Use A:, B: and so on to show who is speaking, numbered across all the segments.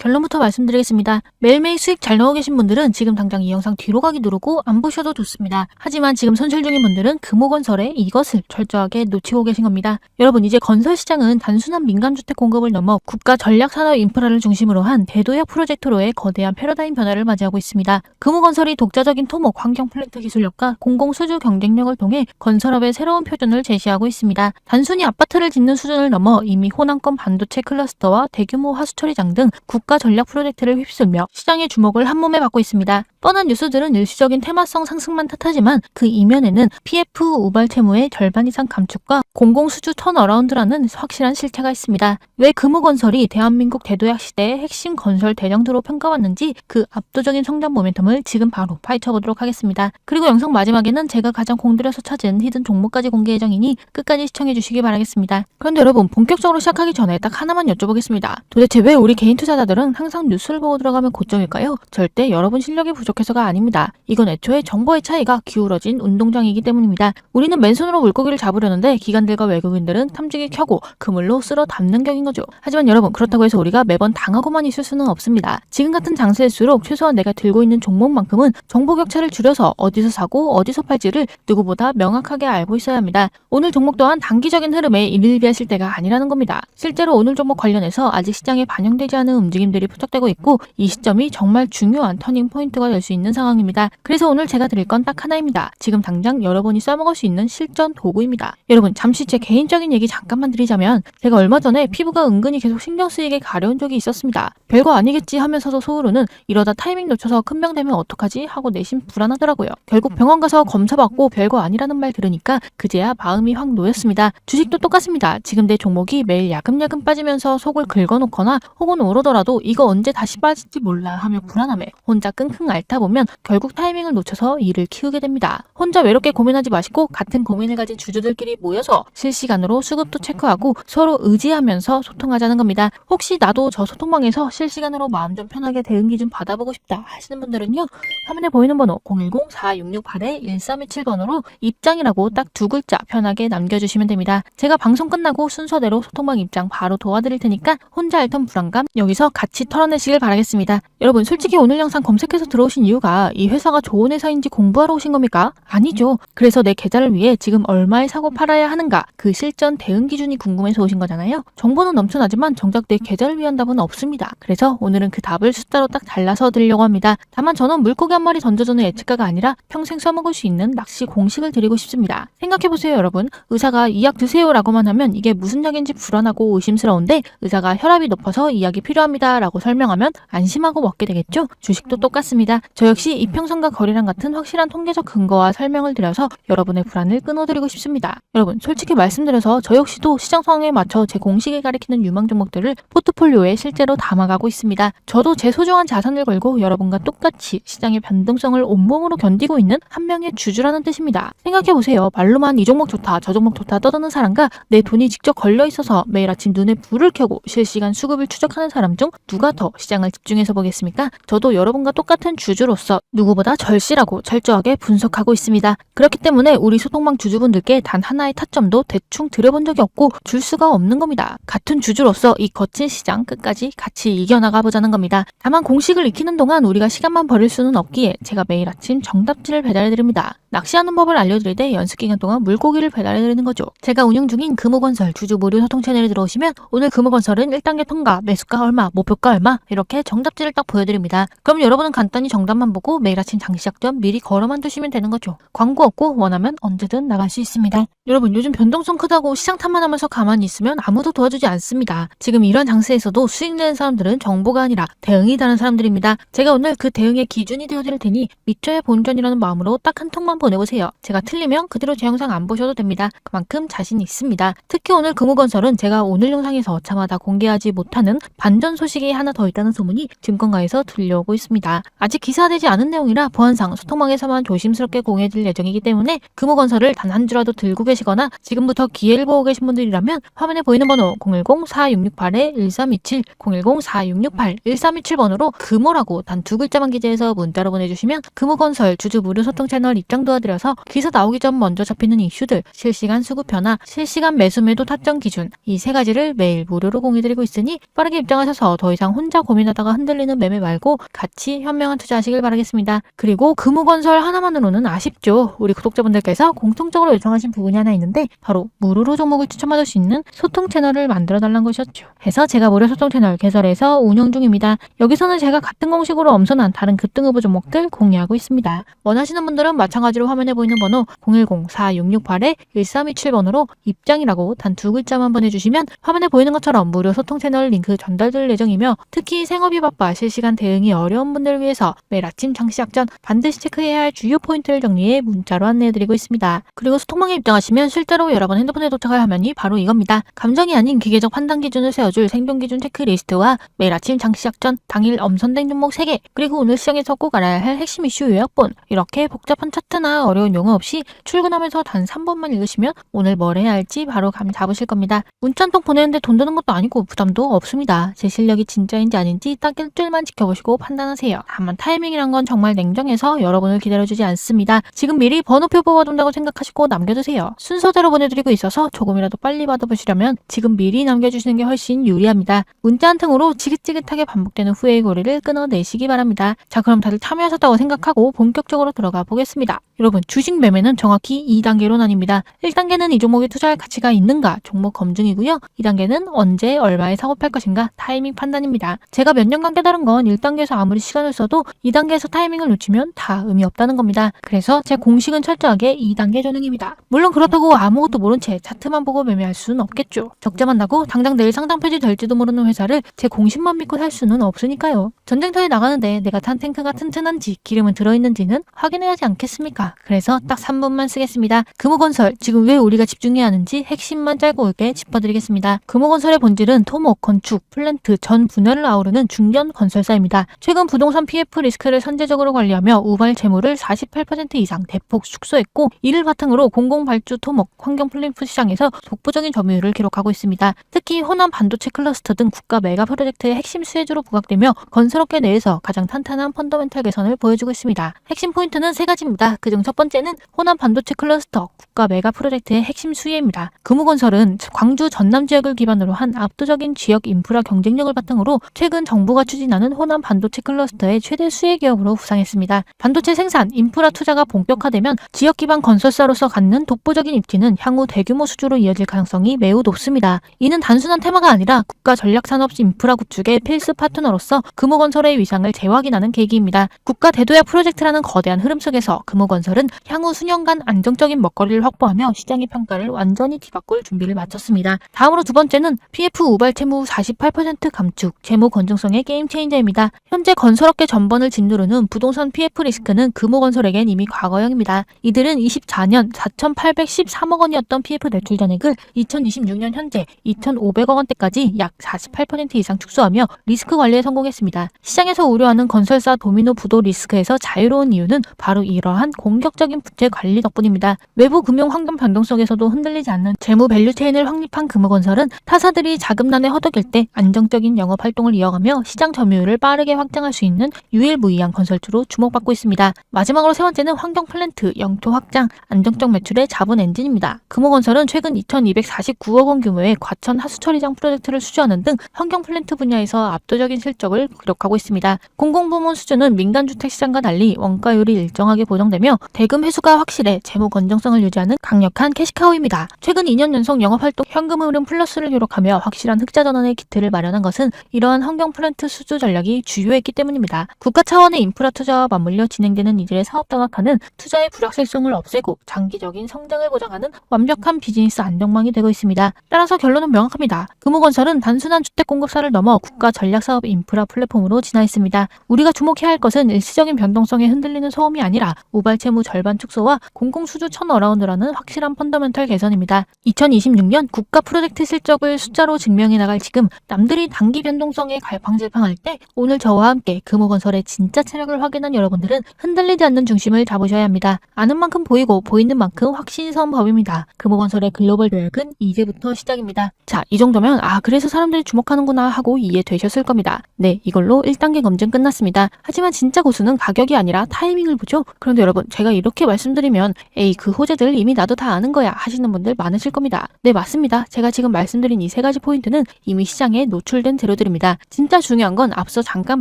A: 결론부터 말씀드리겠습니다. 매일매일 수익 잘 넣어 계신 분들은 지금 당장 이 영상 뒤로 가기 누르고 안 보셔도 좋습니다. 하지만 지금 손실 중인 분들은 금호건설의 이것을 철저하게 놓치고 계신 겁니다. 여러분, 이제 건설 시장은 단순한 민간주택 공급을 넘어 국가 전략산업 인프라를 중심으로 한 대도약 프로젝트로의 거대한 패러다임 변화를 맞이하고 있습니다. 금호건설이 독자적인 토목 환경 플랜트 기술력과 공공수주 경쟁력을 통해 건설업의 새로운 표준을 제시하고 있습니다. 단순히 아파트를 짓는 수준을 넘어 이미 호남권 반도체 클러스터와 대규모 화수처리장 등 국가 전략 프로젝트를 휩쓸며 시장의 주목을 한몸에 받고 있습니다. 뻔한 뉴스들은 일시적인 테마성 상승만 탓하지만 그 이면에는 PF 우발 채무의 절반 이상 감축과 공공수주 턴어라운드라는 확실한 실체가 있습니다. 왜 금호건설이 대한민국 대도약 시대의 핵심 건설 대장주로 평가받는지 그 압도적인 성장 모멘텀을 지금 바로 파헤쳐보도록 하겠습니다. 그리고 영상 마지막에는 제가 가장 공들여서 찾은 히든 종목까지 공개 예정이니 끝까지 시청해주시기 바라겠습니다. 그런데 여러분, 본격적으로 시작하기 전에 딱 하나만 여쭤보겠습니다. 도대체 왜 우리 개인 투자자들은 항상 뉴스를 보고 들어가면 고점일까요? 절대 여러분 실력이 부족해서가 아닙니다. 이건 애초에 정보의 차이가 기울어진 운동장이기 때문입니다. 우리는 맨손으로 물고기를 잡으려는데 기관들과 외국인들은 탐지기 켜고 그물로 쓸어 담는 격인 거죠. 하지만 여러분, 그렇다고 해서 우리가 매번 당하고만 있을 수는 없습니다. 지금 같은 장세일수록 최소한 내가 들고 있는 종목만큼은 정보 격차를 줄여서 어디서 사고 어디서 팔지를 누구보다 명확하게 알고 있어야 합니다. 오늘 종목 또한 단기적인 흐름에 일일비하실 때가 아니라는 겁니다. 실제로 오늘 종목 관련해서 아직 시장에 반영되지 않은 움직임들이 포착되고 있고 이 시점이 정말 중요한 터닝 포인트가 될 수 있는 상황입니다. 그래서 오늘 제가 드릴 건 딱 하나입니다. 지금 당장 여러분이 써먹을 수 있는 실전 도구입니다. 여러분, 잠시 제 개인적인 얘기 잠깐만 드리자면 제가 얼마 전에 피부가 은근히 계속 신경 쓰이게 가려운 적이 있었습니다. 별거 아니겠지 하면서도 속으로는 이러다 타이밍 놓쳐서 큰 병 되면 어떡하지 하고 내심 불안하더라고요. 결국 병원 가서 검사받고 별거 아니라는 말 들으니까 그제야 마음이 확 놓였습니다. 주식도 똑같습니다. 지금 내 종목이 매일 야금야금 빠지면서 속을 긁어놓거나 혹은 오르더라도 이거 언제 다시 빠질지 몰라 하며 불안함에 혼자 끙끙 앓다 보면 결국 타이밍을 놓쳐서 일을 키우게 됩니다. 혼자 외롭게 고민하지 마시고 같은 고민을 가진 주주들끼리 모여서 실시간으로 수급도 체크하고 서로 의지하면서 소통하자는 겁니다. 혹시 나도 저 소통방에서 실시간으로 마음 좀 편하게 대응기 좀 받아보고 싶다 하시는 분들은요, 화면에 보이는 번호 010-4668-1327번으로 입장이라고 딱 두 글자 편하게 남겨주시면 됩니다. 제가 방송 끝나고 순서대로 소통방 입장 바로 도와드릴 테니까 혼자 앓던 불안감 여기서 같이 털어내시길 바라겠습니다. 여러분, 솔직히 오늘 영상 검색해서 들어오신 이유가 이 회사가 좋은 회사인지 공부하러 오신 겁니까? 아니죠. 그래서 내 계좌를 위해 지금 얼마에 사고 팔아야 하는가, 그 실전 대응 기준이 궁금해서 오신 거잖아요. 정보는 넘쳐나지만 정작 내 계좌를 위한 답은 없습니다. 그래서 오늘은 그 답을 숫자로 딱 잘라서 드리려고 합니다. 다만 저는 물고기 한 마리 던져주는 예측가가 아니라 평생 써먹을 수 있는 낚시 공식을 드리고 싶습니다. 생각해보세요. 여러분, 의사가 이 약 드세요 라고만 하면 이게 무슨 약인지 불안하고 의심스러운데 의사가 혈압이 높아서 이 약이 필요합니다 라고 설명하면 안심하고 먹게 되겠죠? 주식도 똑같습니다. 저 역시 이평선과 거래량 같은 확실한 통계적 근거와 설명을 드려서 여러분의 불안을 끊어드리고 싶습니다. 여러분, 솔직히 말씀드려서 저 역시도 시장 상황에 맞춰 제 공식에 가리키는 유망 종목들을 포트폴리오에 실제로 담아가고 있습니다. 저도 제 소중한 자산을 걸고 여러분과 똑같이 시장의 변동성을 온몸으로 견디고 있는 한 명의 주주라는 뜻입니다. 생각해보세요. 말로만 이 종목 좋다 저 종목 좋다 떠드는 사람과 내 돈이 직접 걸려있어서 매일 아침 눈에 불을 켜고 실시간 수급을 추적하는 사람 중 누가 더 시장을 집중해서 보겠습니까? 저도 여러분과 똑같은 주주로서 누구보다 절실하고 철저하게 분석하고 있습니다. 그렇기 때문에 우리 소통방 주주분들께 단 하나의 타점도 대충 드려본 적이 없고 줄 수가 없는 겁니다. 같은 주주로서 이 거친 시장 끝까지 같이 이겨나가 보자는 겁니다. 다만 공식을 익히는 동안 우리가 시간만 버릴 수는 없기에 제가 매일 아침 정답지를 배달해드립니다. 낚시하는 법을 알려드릴 때 연습 기간 동안 물고기를 배달해드리는 거죠. 제가 운영 중인 금호건설 주주 무료 소통 채널에 들어오시면 오늘 금호건설은 1단계 통과, 매수가 얼마, 목표가 얼마 이렇게 정답지를 딱 보여드립니다. 그럼 여러분은 간단히 정답만 보고 매일 아침 장시작 전 미리 걸어만 두시면 되는 거죠. 광고 없고 원하면 언제든 나갈 수 있습니다. 여러분, 요즘 변동성 크다고 시장 탐만하면서 가만히 있으면 아무도 도와주지 않습니다. 지금 이런 장세에서도 수익 내는 사람들은 정보가 아니라 대응이 다른 사람들입니다. 제가 오늘 그 대응의 기준이 되어드릴 테니 믿져야 본전이라는 마음으로 딱 한 통만 보내보세요. 제가 틀리면 그대로 제 영상 안 보셔도 됩니다. 그만큼 자신이 있습니다. 특히 오늘 금호건설은 제가 오늘 영상에서 차마 다 공개하지 못하는 반전 소식이 하나 더 있다는 소문이 증권가에서 들려오고 있습니다. 아직 기사되지 않은 내용이라 보안상 소통망에서만 조심스럽게 공유해드릴 예정이기 때문에 금호건설을 단 한 주라도 들고 계시거나 지금부터 기회를 보고 계신 분들이라면 화면에 보이는 번호 010-4668-1327, 010-4668-1327번으로 금호라고 단 두 글자만 기재해서 문자로 보내주시면 금호건설 주주 무료 소통 채널 입장 도와드려서 기사 나오기 전 먼저 잡히는 이슈들, 실시간 수급 변화, 실시간 매수 매도 타점 기준 이 세 가지를 매일 무료로 공유드리고 있으니 빠르게 입장하셔서 더 이상 혼자 고민하다가 흔들리는 매매 말고 같이 현명한 투자하시길 바라겠습니다. 그리고 금호건설 하나만으로는 아쉽죠. 우리 구독자분들께서 공통적으로 요청하신 부분이 하나 있는데 바로 무료로 종목을 추천받을 수 있는 소통 채널을 만들어 달라는 것이었죠. 해서 제가 무료 소통 채널 개설해서 운영 중입니다. 여기서는 제가 같은 공식으로 엄선한 다른 급등 후보 종목들 공유하고 있습니다. 원하시는 분들은 마찬가지로 화면에 보이는 번호 010-4668-1327번으로 입장이라고 단 두 글자만 보내주시면 화면에 보이는 것처럼 무료 소통 채널 링크 전달될 예정이며 특히 생업이 바빠 실시간 대응이 어려운 분들을 위해서 매일 아침 장시작 전 반드시 체크해야 할 주요 포인트를 정리해 문자로 안내해드리고 있습니다. 그리고 소통망에 입장하시면 실제로 여러분 핸드폰에 도착할 화면이 바로 이겁니다. 감정이 아닌 기계적 판단 기준을 세워줄 생존 기준 체크리스트와 매일 아침 장시작 전 당일 엄선된 종목 3개 그리고 오늘 시장에서 꼭 알아야 할 핵심 이슈 요약본 이렇게 복잡한 차트나 어려운 용어 없이 출근하면서 단 3번만 읽으시면 오늘 뭘 해야 할지 바로 감 잡으실 겁니다. 문자 한 통 보내는데 돈 드는 것도 아니고 부담도 없습니다. 제 실력이 진짜인지 아닌지 딱 일주일만 지켜보시고 판단하세요. 다만 타이밍이란 건 정말 냉정해서 여러분을 기다려주지 않습니다. 지금 미리 번호표 뽑아둔다고 생각하시고 남겨두세요. 순서대로 보내드리고 있어서 조금이라도 빨리 받아보시려면 지금 미리 남겨주시는 게 훨씬 유리합니다. 문자 한 통으로 지긋지긋하게 반복되는 후회의 고리를 끊어내시기 바랍니다. 자, 그럼 다들 참여하셨다고 생각하고 본격적으로 들어가 보겠습니다. 여러분, 주식 매매는 정확히 2단계로 나뉩니다. 1단계는 이 종목에 투자할 가치가 있는가 종목 검증이고요. 2단계는 언제 얼마에 사고팔 것인가 타이밍 판단입니다. 제가 몇 년간 깨달은 건 1단계에서 아무리 시간을 써도 2단계에서 타이밍을 놓치면 다 의미 없다는 겁니다. 그래서 제 공식은 철저하게 2단계 전형입니다. 물론 그렇다고 아무것도 모른 채 차트만 보고 매매할 수는 없겠죠. 적자만 나고 당장 내일 상장 폐지될지도 모르는 회사를 제 공식만 믿고 살 수는 없으니까요. 전쟁터에 나가는데 내가 탄 탱크가 튼튼한지 기름은 들어있는지는 확인해야 하지 않겠습니까? 그래서 딱 3분만 쓰겠습니다. 금호건설, 지금 왜 우리가 집중해야 하는지 핵심만 짧고 굵게 짚어드리겠습니다. 금호건설의 본질은 토목, 건축, 플랜트 전 분야를 아우르는 중견 건설사입니다. 최근 부동산 PF 리스크를 선제적으로 관리하며 우발 재물을 48% 이상 대폭 축소했고 이를 바탕으로 공공발주 토목, 환경 플랜트 시장에서 독보적인 점유율을 기록하고 있습니다. 특히 호남 반도체 클러스터 등 국가 메가 프로젝트의 핵심 수혜주로 부각되며 건설업계 내에서 가장 탄탄한 펀더멘탈 개선을 보여주고 있습니다. 핵심 포인트는 3가지입니다. 그중 첫 번째는 호남 반도체 클러스터 국가 메가 프로젝트의 핵심 수혜입니다. 금호건설은 광주 전남 지역을 기반으로 한 압도적인 지역 인프라 경쟁력을 바탕으로 최근 정부가 추진하는 호남 반도체 클러스터의 최대 수혜 기업으로 부상했습니다. 반도체 생산, 인프라 투자가 본격화되면 지역 기반 건설사로서 갖는 독보적인 입지는 향후 대규모 수주로 이어질 가능성이 매우 높습니다. 이는 단순한 테마가 아니라 국가 전략산업 인프라 구축의 필수 파트너로서 금호건설의 위상을 재확인하는 계기입니다. 국가 대도약 프로젝트라는 거대한 흐름 속에서 금호건설은 향후 수년간 안정적인 먹거리를 확보하며 시장의 평가를 완전히 뒤바꿀 준비를 마쳤습니다. 다음으로 두 번째는 PF 우발 채무 48% 감축, 재무 건전성의 게임 체인저입니다. 현재 건설업계 전반을 짓누르는 부동산 PF 리스크는 금호건설에겐 이미 과거형입니다. 이들은 24년 4,813억 원이었던 PF 대출 잔액을 2026년 현재 2,500억 원대까지 약 48% 이상 축소하며 리스크 관리에 성공했습니다. 시장에서 우려하는 건설사 도미노 부도 리스크에서 자유로운 이유는 바로 이러한 공격적인 부채 관리 덕분입니다. 외부 금융 환경 변동 속에서도 흔들리지 않는 재무 밸류 체인을 확립한 금호건설은 타사들이 자금난에 허덕일 때 안정적인 영업 활동을 이어가며 시장 점유율을 빠르게 확장할 수 있는 유일무이한 건설주로 주목받고 있습니다. 마지막으로 세 번째는 환경 플랜트, 영토 확장, 안정적 매출의 자본 엔진입니다. 금호건설은 최근 2,249억 원 규모의 과천 하수처리장 프로젝트를 수주하는 등 환경 플랜트 분야에서 압도적인 실적을 기록하고 있습니다. 공공부문 수주는 민간주택 시장과 달리 원가율이 일정하게 보정되며 대금 회수가 확실해 재무 건전성을 유지하는 강력한 캐시카우입니다. 최근 2년 연속 영업활동 현금 흐름 플러스를 기록하며 확실한 흑자 전환의 기틀을 마련한 것은 이러한 환경 플랜트 수주 전략이 주요했기 때문입니다. 국가 차원의 인프라 투자와 맞물려 진행되는 이들의 사업 다각화는 투자의 불확실성을 없애고 장기적인 성장을 보장하는 완벽한 비즈니스 안정망이 되고 있습니다. 따라서 결론은 명확합니다. 금호건설은 단순한 주택 공급사를 넘어 국가 전략사업 인프라 플랫폼으로 진화했습니다. 우리가 주목해야 할 것은 일시적인 변동성에 흔들리는 소음이 아니라 우발 채무 절반 축소와 공공수주 1,000어라운드라는 확실한 펀더멘털 개선입니다. 2026년 국가 프로젝트 실적을 숫자로 증명해 나갈 지금 남들이 단기 변동성에 갈팡질팡할 때 오늘 저와 함께 금호건설의 진입 진짜 체력을 확인한 여러분들은 흔들리지 않는 중심을 잡으셔야 합니다. 아는 만큼 보이고 보이는 만큼 확신이 선 법입니다. 금호건설의 글로벌 도약은 이제부터 시작입니다. 자, 이 정도면 그래서 사람들이 주목하는구나 하고 이해되셨을 겁니다. 네, 이걸로 1단계 검증 끝났습니다. 하지만 진짜 고수는 가격이 아니라 타이밍을 보죠. 그런데 여러분, 제가 이렇게 말씀드리면 에이, 그 호재들 이미 나도 다 아는 거야 하시는 분들 많으실 겁니다. 네, 맞습니다. 제가 지금 말씀드린 이 3가지 포인트는 이미 시장에 노출된 재료들입니다. 진짜 중요한 건 앞서 잠깐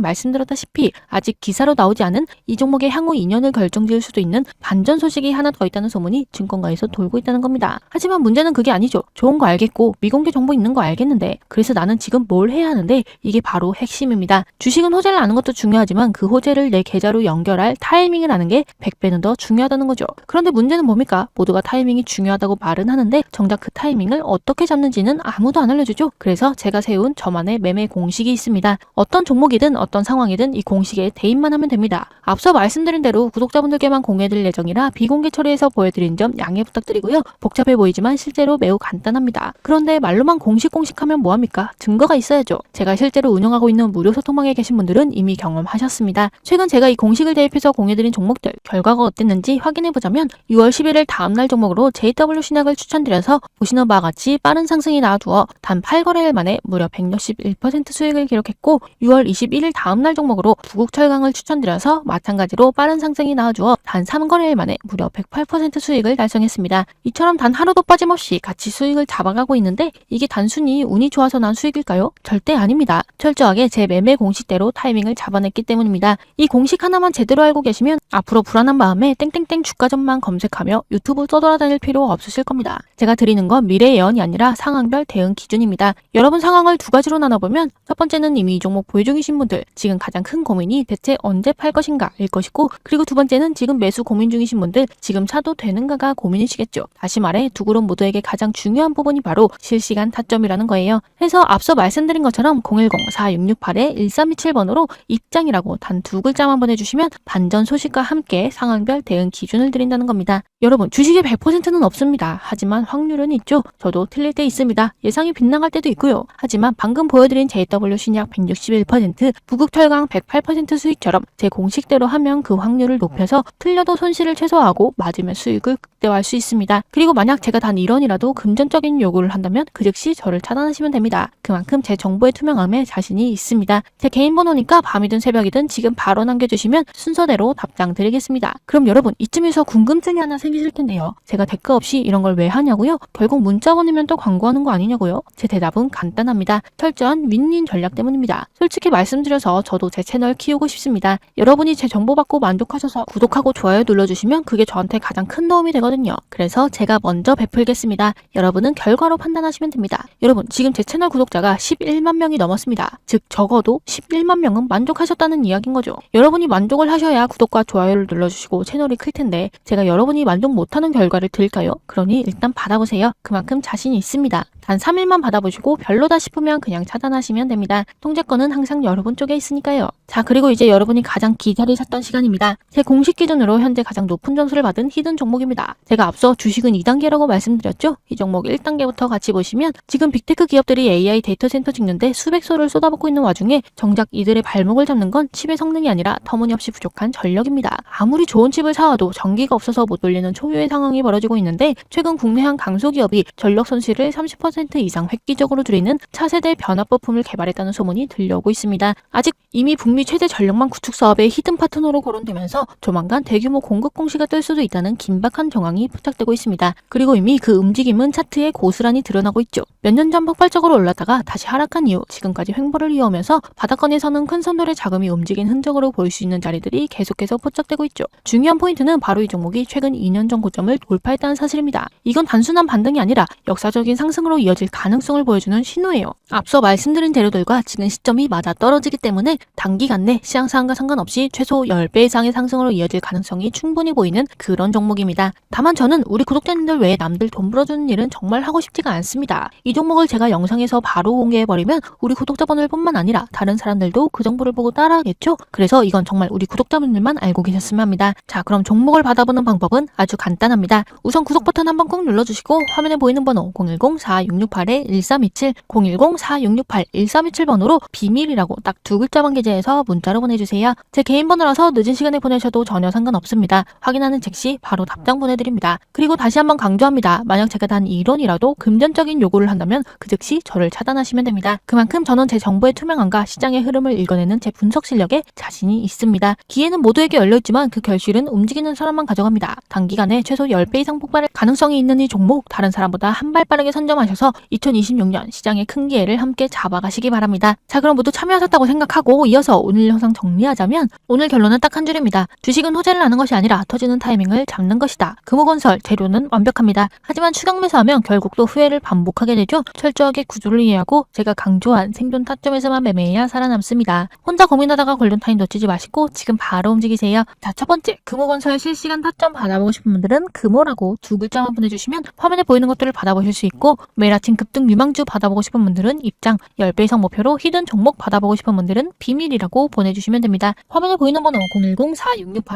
A: 말씀드렸다시피 아직 기사로 나오지 않은 이 종목의 향후 2년을 결정지을 수도 있는 반전 소식이 하나 더 있다는 소문이 증권가에서 돌고 있다는 겁니다. 하지만 문제는 그게 아니죠. 좋은 거 알겠고 미공개 정보 있는 거 알겠는데 그래서 나는 지금 뭘 해야 하는데 이게 바로 핵심입니다. 주식은 호재를 아는 것도 중요하지만 그 호재를 내 계좌로 연결할 타이밍을 아는 게 100배는 더 중요하다는 거죠. 그런데 문제는 뭡니까? 모두가 타이밍이 중요하다고 말은 하는데 정작 그 타이밍을 어떻게 잡는지는 아무도 안 알려주죠. 그래서 제가 세운 저만의 매매 공식이 있습니다. 어떤 종목이든 어떤 상황이든 이 공식에 대입만 하면 됩니다. 앞서 말씀드린 대로 구독자분들께만 공개해드릴 예정이라 비공개 처리해서 보여드린 점 양해 부탁드리고요. 복잡해 보이지만 실제로 매우 간단합니다. 그런데 말로만 공식 하면 뭐합니까? 증거가 있어야죠. 제가 실제로 운영하고 있는 무료 소통방에 계신 분들은 이미 경험하셨습니다. 최근 제가 이 공식을 대입해서 공개드린 종목들 결과가 어땠는지 확인해보자면 6월 11일 다음날 종목으로 JW 신약을 추천드려서 보시는 바와 같이 빠른 상승이 나와주어 단 8거래일 만에 무려 161% 수익을 기록했고 6월 21일 다음날 종목으로 부국철강을 추천드려서 마찬가지로 빠른 상승이 나와주어 단 3거래일 만에 무려 108% 수익을 달성했습니다. 이처럼 단 하루도 빠짐없이 같이 수익을 잡아가고 있는데 이게 단순히 운이 좋아서 난 수익일까요? 절대 아닙니다. 철저하게 제 매매 공식대로 타이밍을 잡아냈기 때문입니다. 이 공식 하나만 제대로 알고 계시면 앞으로 불안한 마음에 땡땡땡 주가전만 검색하며 유튜브 떠돌아다닐 필요 없으실 겁니다. 제가 드리는 건 미래 예언이 아니라 상황별 대응 기준입니다. 여러분 상황을 2가지로 나눠보면 첫 번째는 이미 이 종목 보유 중이신 분들 지금 가장 큰 고민이 대체 언제 팔 것인가 일 것이고 그리고 2번째는 지금 매수 고민 중이신 분들 지금 사도 되는가가 고민이시겠죠. 다시 말해 두 그룹 모두에게 가장 중요한 부분이 바로 실시간 타점이라는 거예요. 해서 앞서 말씀드린 것처럼 010-4668-1327번으로 입장이라고 단 2글자만 보내주시면 반전 소식과 함께 상황별 대응 기준을 드린다는 겁니다. 여러분 주식의 100%는 없습니다. 하지만 확률은 있죠. 저도 틀릴 때 있습니다. 예상이 빗나갈 때도 있고요. 하지만 방금 보여드린 JW 신약 161%, 부국철강 108% 수익처럼 제 공식대로 하면 그 확률을 높여서 틀려도 손실을 최소화하고 맞으면 수익을 극대화할 수 있습니다. 그리고 만약 제가 단 1원이라도 금전적인 요구를 한다면 그 즉시 저를 차단하시면 됩니다. 그만큼 제 정보의 투명함에 자신이 있습니다. 제 개인 번호니까 밤이든 새벽이든 지금 바로 남겨주시면 순서대로 답장 드리겠습니다. 그럼 여러분 이쯤에서 궁금증이 하나 생기실 텐데요. 제가 대가 없이 이런 걸 왜 하냐고요? 결국 문자 보내면 또 광고하는 거 아니냐고요? 제 대답은 간단합니다. 철저한 윈윈 전략 때문입니다. 솔직히 말씀드려서 저도 제 채널 키우고 싶습니다. 여러분이 제 정보 받고 만족하셔서 구독하고 좋아요 눌러주시면 그게 저한테 가장 큰 도움이 되거든요. 그래서 제가 먼저 베풀겠습니다. 여러분은 결과로 판단하시면 됩니다. 여러분 지금 제 채널 구독자가 11만 명이 넘었습니다. 즉 적어도 11만 명은 만족하셨다는 이야기인 거죠. 여러분이 만족을 하셔야 구독과 좋아요를 눌러주시고 채널이 클 텐데 제가 여러분이 만족 못하는 결과를 드릴까요? 그러니 일단 받아보세요. 그만큼 자신이 있습니다. 단 3일만 받아보시고 별로다 싶으면 그냥 차단하시면 됩니다. 통제권은 항상 여러분 쪽에 있으니까요. 자, 그리고 이제 여러분이 가장 기다리셨던 시간입니다. 제 공식 기준으로 현재 가장 높은 점수를 받은 히든 종목입니다. 제가 앞서 주식은 2단계라고 말씀드렸죠? 이 종목 1단계부터 같이 보시면 지금 빅테크 기업들이 AI 데이터 센터 짓는데 수백소를 쏟아붓고 있는 와중에 정작 이들의 발목을 잡는 건 칩의 성능이 아니라 터무니없이 부족한 전력입니다. 아무리 좋은 칩을 사와도 전기가 없어서 못 돌리는 초유의 상황이 벌어지고 있는데 최근 국내 한 강소기업이 전력 손실을 30% 이상 획기적으로 줄이는 차세대 변압 부품을 개발했다는 소문이 들려오고 있습니다. 아직 이미 북미 최대 전력망 구축 사업의 히든 파트너로 거론되면서 조만간 대규모 공급 공시가 뜰 수도 있다는 긴박한 정황이 포착되고 있습니다. 그리고 이미 그 움직임은 차트에 고스란히 드러나고 있죠. 몇 년 전 폭발적으로 올랐다가 다시 하락한 이후 지금까지 횡보를 이어오면서 바닥권에서는 큰 선돌의 자금이 움직인 흔적으로 보일 수 있는 자리들이 계속해서 포착되고 있죠. 중요한 포인트는 바로 이 종목이 최근 2년 전 고점을 돌파했다는 사실입니다. 이건 단순한 반등이 아니라 역사적인 상승으로 이어질 가능성을 보여주는 신호예요. 앞서 말씀드린 재료들과 지금 시점이 맞아 떨어지기 때문에 단기간 내 시장 상황과 상관없이 최소 10배 이상의 상승으로 이어질 가능성이 충분히 보이는 그런 종목입니다. 다만 저는 우리 구독자님들 외에 남들 돈 벌어주는 일은 정말 하고 싶지가 않습니다. 이 종목을 제가 영상에서 바로 공개해버리면 우리 구독자분들 뿐만 아니라 다른 사람들도 그 정보를 보고 따라하겠죠? 그래서 이건 정말 우리 구독자분들만 알고 계셨으면 합니다. 자, 그럼 종목을 받아보는 방법은 아주 간단합니다. 우선 구독 버튼 한번 꾹 눌러주시고 화면에 보이는 번호 010-46 010-4668-1327, 010-4668-1327번으로 비밀이라고 딱 두 글자만 게재해서 문자로 보내주세요. 제 개인 번호라서 늦은 시간에 보내셔도 전혀 상관없습니다. 확인하는 즉시 바로 답장 보내드립니다. 그리고 다시 한번 강조합니다. 만약 제가 단 1원이라도 금전적인 요구를 한다면 그 즉시 저를 차단하시면 됩니다. 그만큼 저는 제 정보의 투명함과 시장의 흐름을 읽어내는 제 분석 실력에 자신이 있습니다. 기회는 모두에게 열려있지만 그 결실은 움직이는 사람만 가져갑니다. 단기간에 최소 10배 이상 폭발할 가능성이 있는 이 종목 다른 사람보다 한 발 빠르게 선점하셔서 2026년 시장의 큰 기회를 함께 잡아가시기 바랍니다. 자, 그럼 모두 참여하셨다고 생각하고 이어서 오늘 영상 정리하자면 오늘 결론은 딱 한 줄입니다. 주식은 호재를 하는 것이 아니라 터지는 타이밍을 잡는 것이다. 금호건설 재료는 완벽합니다. 하지만 추격 매수하면 결국 또 후회를 반복하게 되죠. 철저하게 구조를 이해하고 제가 강조한 생존 타점에서만 매매해야 살아남습니다. 혼자 고민하다가 걸린 타임 놓치지 마시고 지금 바로 움직이세요. 자, 첫 번째, 금호건설 실시간 타점 받아보고 싶은 분들은 금호라고 두 글자만 보내주시면 화면에 보이는 것들을 받아보실 수 있고, 매일 아침 급등 유망주 받아보고 싶은 분들은 입장, 10배 이상 목표로 히든 종목 받아보고 싶은 분들은 비밀이라고 보내주시면 됩니다. 화면에 보이는 번호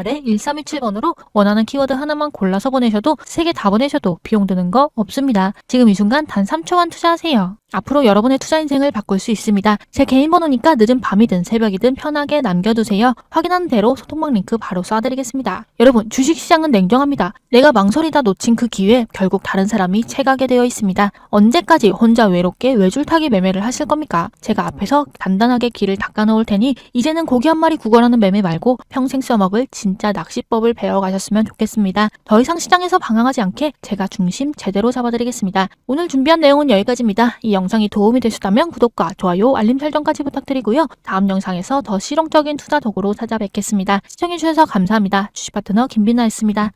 A: 010-4668-1327번으로 원하는 키워드 하나만 골라서 보내셔도 3개 다 보내셔도 비용 드는 거 없습니다. 지금 이 순간 단 3초만 투자하세요. 앞으로 여러분의 투자 인생을 바꿀 수 있습니다. 제 개인 번호니까 늦은 밤이든 새벽이든 편하게 남겨두세요. 확인하는 대로 소통방 링크 바로 쏴드리겠습니다. 여러분, 주식시장은 냉정합니다. 내가 망설이다 놓친 그 기회 결국 다른 사람이 채가게 되어 있습니다. 언제까지 혼자 외롭게 외줄타기 매매를 하실 겁니까? 제가 앞에서 단단하게 길을 닦아놓을 테니 이제는 고기 한 마리 구걸하는 매매 말고 평생 써먹을 진짜 낚시법을 배워가셨으면 좋겠습니다. 더 이상 시장에서 방황하지 않게 제가 중심 제대로 잡아드리겠습니다. 오늘 준비한 내용은 여기까지입니다. 이 영상이 도움이 되셨다면 구독과 좋아요, 알림 설정까지 부탁드리고요. 다음 영상에서 더 실용적인 투자 도구로 찾아뵙겠습니다. 시청해주셔서 감사합니다. 주식 파트너 김빈나였습니다.